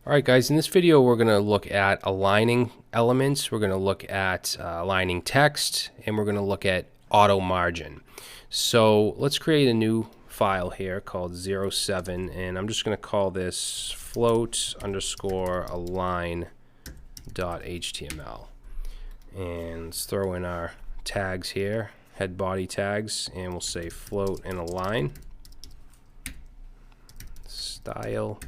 Alright guys, in this video we're going to look at aligning elements, we're going to look at aligning text, and we're going to look at auto margin. So let's create a new file here called 07, and I'm just going to call this float_align.html. And let's throw in our tags here, head body tags, and we'll say float and align. Style.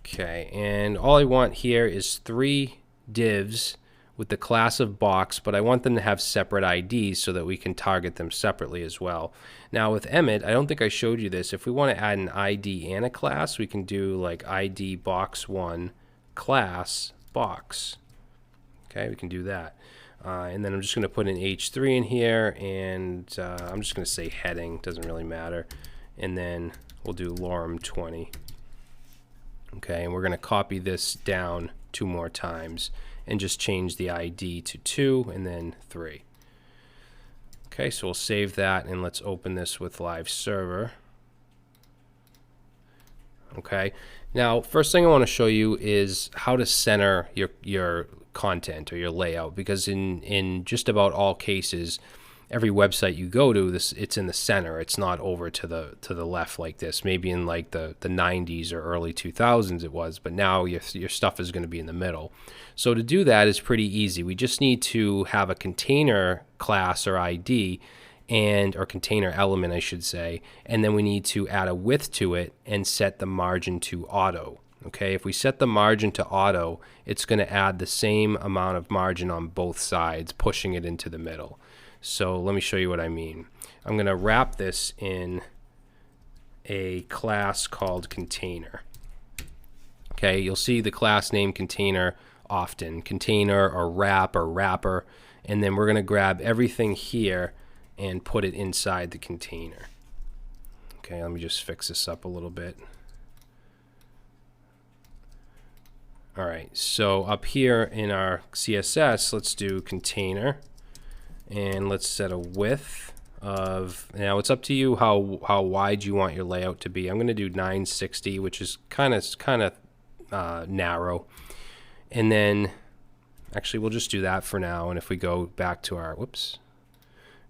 Okay, and all I want here is 3 divs with the class of box, but I want them to have separate IDs so that we can target them separately as well. Now with Emmet, I don't think I showed you this. If we want to add an ID and a class, we can do like ID box1 class box. Okay, we can do that. And then I'm just going to put an H3 in here, and I'm just going to say heading, doesn't really matter. And then we'll do lorem 20. Okay, and we're going to copy this down 2 more times and just change the ID to 2 and then 3. Okay, so we'll save that and let's open this with Live Server. Okay, now first thing I want to show you is how to center your content or your layout, because in just about all cases, every website you go to, it's in the center. It's not over to the left like this. Maybe in like the 90s or early 2000s it was, but now your stuff is going to be in the middle. So to do that is pretty easy. We just need to have a container class or ID or container element, I should say, and then we need to add a width to it and set the margin to auto. Okay, if we set the margin to auto, it's going to add the same amount of margin on both sides, pushing it into the middle. So let me show you what I mean. I'm going to wrap this in a class called container. Okay, you'll see the class name container often, container or wrap or wrapper, and then we're going to grab everything here and put it inside the container. Okay, let me just fix this up a little bit. All right, so up here in our CSS, let's do container. And let's set a width of, now it's up to you how wide you want your layout to be. I'm going to do 960, which is kind of narrow. And then actually we'll just do that for now. And if we go back to our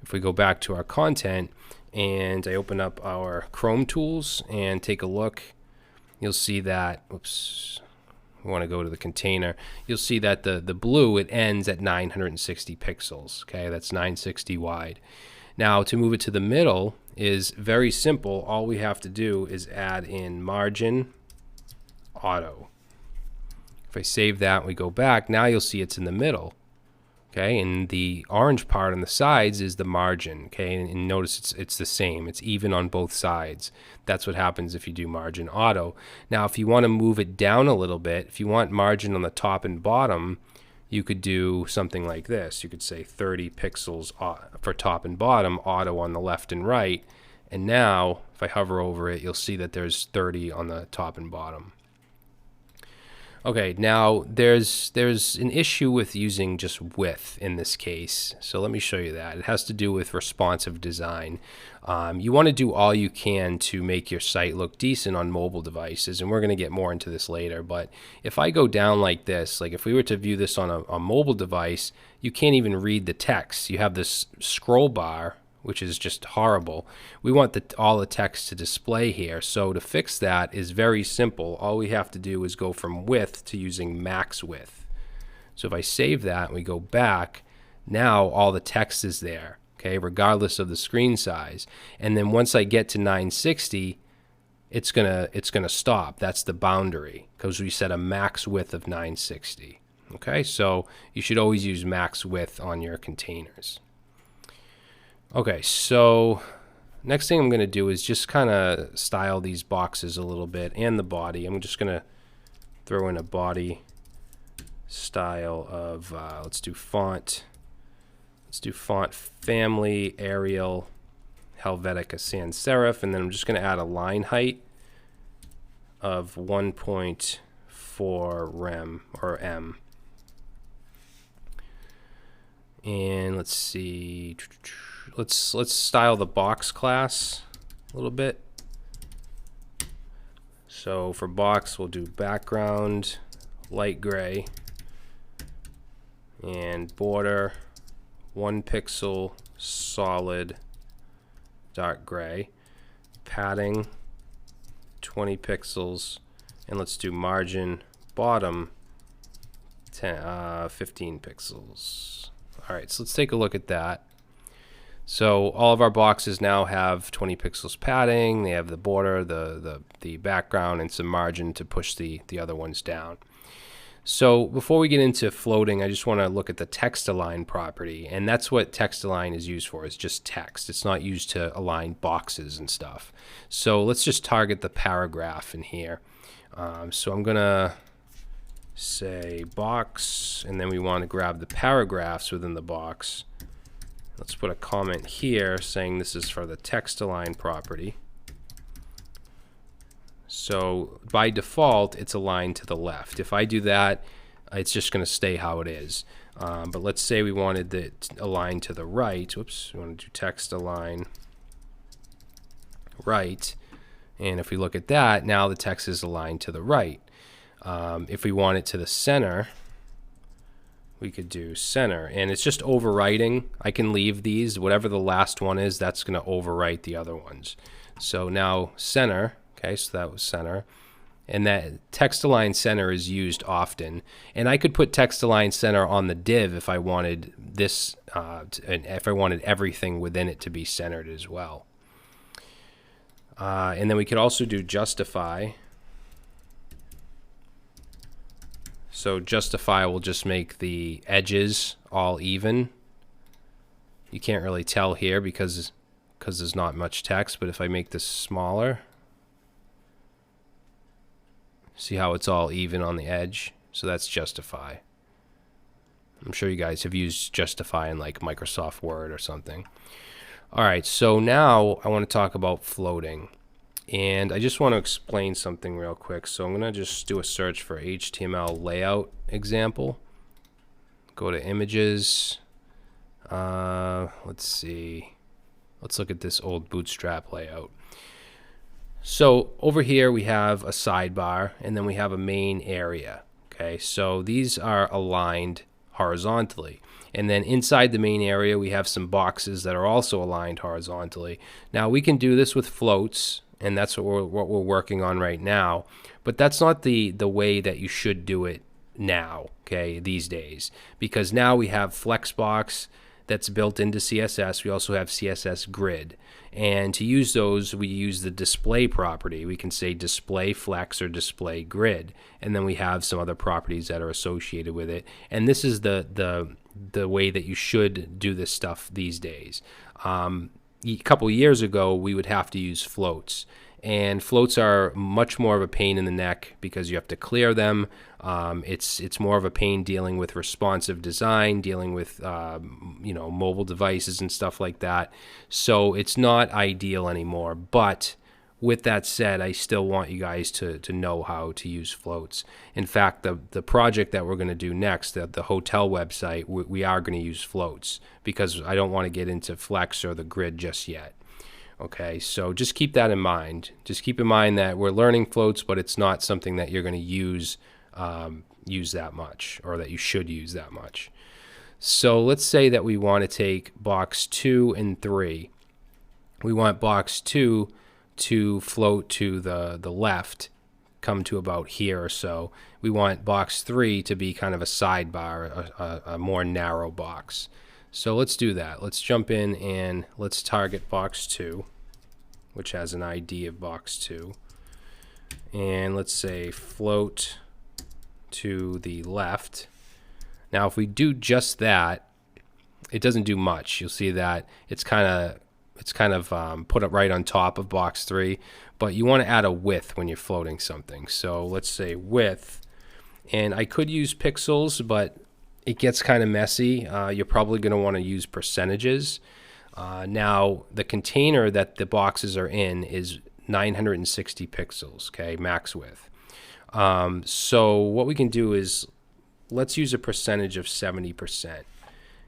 if we go back to our content and I open up our Chrome tools and take a look, you'll see that we want to go to the container. You'll see that the blue, it ends at 960 pixels. Okay, that's 960 wide. Now to move it to the middle is very simple. All we have to do is add in margin auto. If I save that and we go back, now you'll see it's in the middle. Okay, and the orange part on the sides is the margin. Okay, and notice it's the same. It's even on both sides. That's what happens if you do margin auto. Now, if you want to move it down a little bit, if you want margin on the top and bottom, you could do something like this. You could say 30 pixels for top and bottom, auto on the left and right. And now, if I hover over it, you'll see that there's 30 on the top and bottom. Okay, now there's an issue with using just width in this case. So let me show you that. It has to do with responsive design. You want to do all you can to make your site look decent on mobile devices, and we're going to get more into this later. But if I go down like this, like if we were to view this on a mobile device, you can't even read the text. You have this scroll bar, which is just horrible. We want all the text to display here. So to fix that is very simple. All we have to do is go from width to using max width. So if I save that and we go back, now all the text is there, okay, regardless of the screen size. And then once I get to 960, it's gonna stop. That's the boundary, because we set a max width of 960. Okay, so you should always use max width on your containers. Okay, so next thing I'm going to do is just kind of style these boxes a little bit and the body. I'm just going to throw in a body style of, let's do font family, Arial, Helvetica Sans Serif, and then I'm just going to add a line height of 1.4 rem or m. And let's see, let's style the box class a little bit. So for box, we'll do background light gray and border 1 pixel solid dark gray, padding 20 pixels, and let's do margin bottom 15 pixels. All right, so let's take a look at that. So all of our boxes now have 20 pixels padding. They have the border, the background, and some margin to push the other ones down. So before we get into floating, I just want to look at the text align property, and that's what text align is used for. It's just text. It's not used to align boxes and stuff. So let's just target the paragraph in here. So I'm gonna say box, and then we want to grab the paragraphs within the box. Let's put a comment here saying this is for the text align property. So by default, it's aligned to the left. If I do that, it's just going to stay how it is. But let's say we wanted it aligned to the right. Whoops, we want to do text align right. And if we look at that, now the text is aligned to the right. If we want it to the center, we could do center, and it's just overwriting. I can leave these, whatever the last one is, that's going to overwrite the other ones. So now center, okay, so that was center, and that text align center is used often. And I could put text align center on the div if I wanted this, and if I wanted everything within it to be centered as well. And then we could also do justify. So justify will just make the edges all even. You can't really tell here because there's not much text, but if I make this smaller, see how it's all even on the edge? So that's justify. I'm sure you guys have used justify in like Microsoft Word or something. All right, so now I want to talk about floating. And I just want to explain something real quick. So I'm going to just do a search for HTML layout example. Go to images. Let's see. Let's look at this old Bootstrap layout. So over here we have a sidebar, and then we have a main area. Okay, so these are aligned horizontally. And then inside the main area we have some boxes that are also aligned horizontally. Now we can do this with floats, and that's what we're working on right now. But that's not the way that you should do it now, okay, these days. Because now we have Flexbox that's built into CSS. We also have CSS Grid. And to use those, we use the display property. We can say display flex or display grid. And then we have some other properties that are associated with it. And this is the way that you should do this stuff these days. A couple years ago, we would have to use floats. And floats are much more of a pain in the neck because you have to clear them. It's more of a pain dealing with responsive design, dealing with mobile devices and stuff like that. So it's not ideal anymore. But with that said, I still want you guys to know how to use floats. In fact, the project that we're going to do next, the hotel website, we are going to use floats because I don't want to get into Flex or the grid just yet. Okay, so just keep that in mind. Just keep in mind that we're learning floats, but it's not something that you're going to use that much, or that you should use that much. So let's say that we want to take box 2 and 3. We want box 2 to float to the left, come to about here or so. We want box 3 to be kind of a sidebar, a more narrow box. So let's do that. Let's jump in and let's target box 2, which has an ID of box 2. And let's say float to the left. Now if we do just that, it doesn't do much. You'll see that it's kind of put up right on top of box 3, but you want to add a width when you're floating something. So let's say width, and I could use pixels, but it gets kind of messy. You're probably going to want to use percentages. Now, the container that the boxes are in is 960 pixels, okay, max width. So what we can do is let's use a percentage of 70%.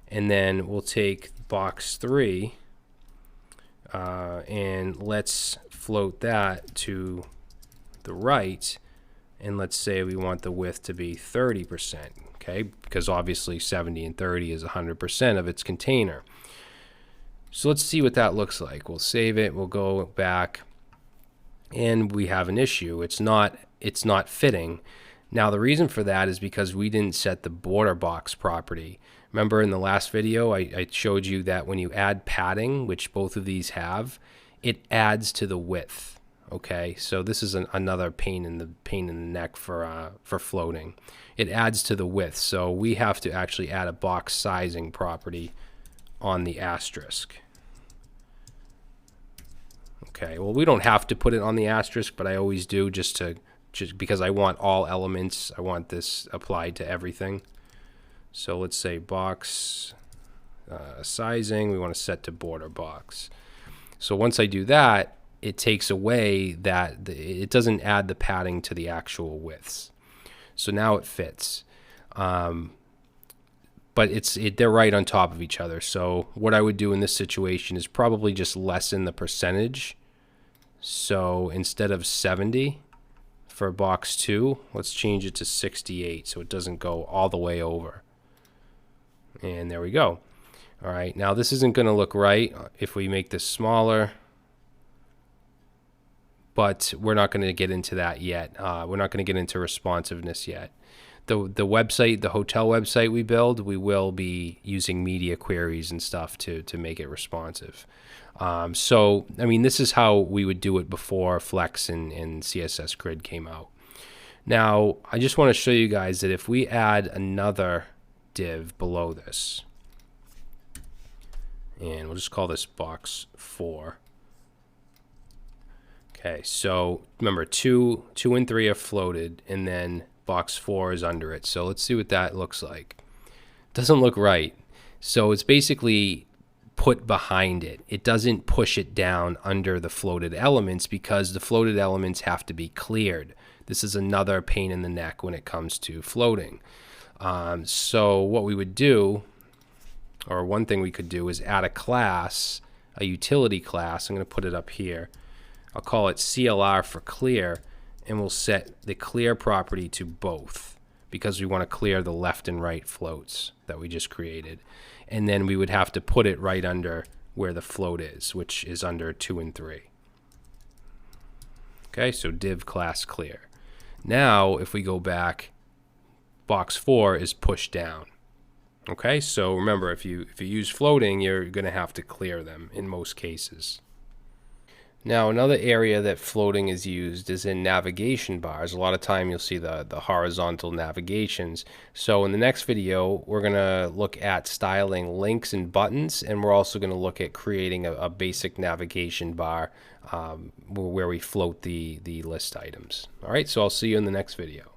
And then we'll take box 3 and let's float that to the right, and let's say we want the width to be 30%, okay? Because obviously 70 and 30 is 100% of its container. So let's see what that looks like. We'll save it, we'll go back, and we have an issue. It's not fitting. Now the reason for that is because we didn't set the border box property. Remember in the last video I showed you that when you add padding, which both of these have, it adds to the width. Okay, so this is another pain in the neck for floating. It adds to the width, so we have to actually add a box sizing property on the asterisk. Okay, well we don't have to put it on the asterisk, but I always do just because I want all elements. I want this applied to everything. So let's say box sizing, we want to set to border box. So once I do that, it takes away that, it doesn't add the padding to the actual widths. So now it fits. But they're right on top of each other. So what I would do in this situation is probably just lessen the percentage. So instead of 70 for box 2, let's change it to 68 so it doesn't go all the way over. And there we go. All right, now this isn't going to look right if we make this smaller, but we're not going to get into that yet. We're not going to get into responsiveness yet. The website, the hotel website we build, we will be using media queries and stuff to make it responsive. So, I mean, this is how we would do it before Flex and CSS Grid came out. Now, I just want to show you guys that if we add another div below this, and we'll just call this box 4. Okay, so remember 2 and 3 are floated, and then box 4 is under it. So let's see what that looks like. Doesn't look right. So it's basically put behind it. It doesn't push it down under the floated elements because the floated elements have to be cleared. This is another pain in the neck when it comes to floating. So what we would do, or one thing we could do, is add a class, a utility class. I'm going to put it up here. I'll call it CLR for clear, and we'll set the clear property to both because we want to clear the left and right floats that we just created. And then we would have to put it right under where the float is, which is under 2 and 3. Okay, so div class clear. Now, if we go back, box 4 is pushed down. Okay, so remember, if you use floating, you're going to have to clear them in most cases. Now, another area that floating is used is in navigation bars. A lot of time you'll see the horizontal navigations. So in the next video, we're going to look at styling links and buttons, and we're also going to look at creating a basic navigation bar where we float the list items. All right, so I'll see you in the next video.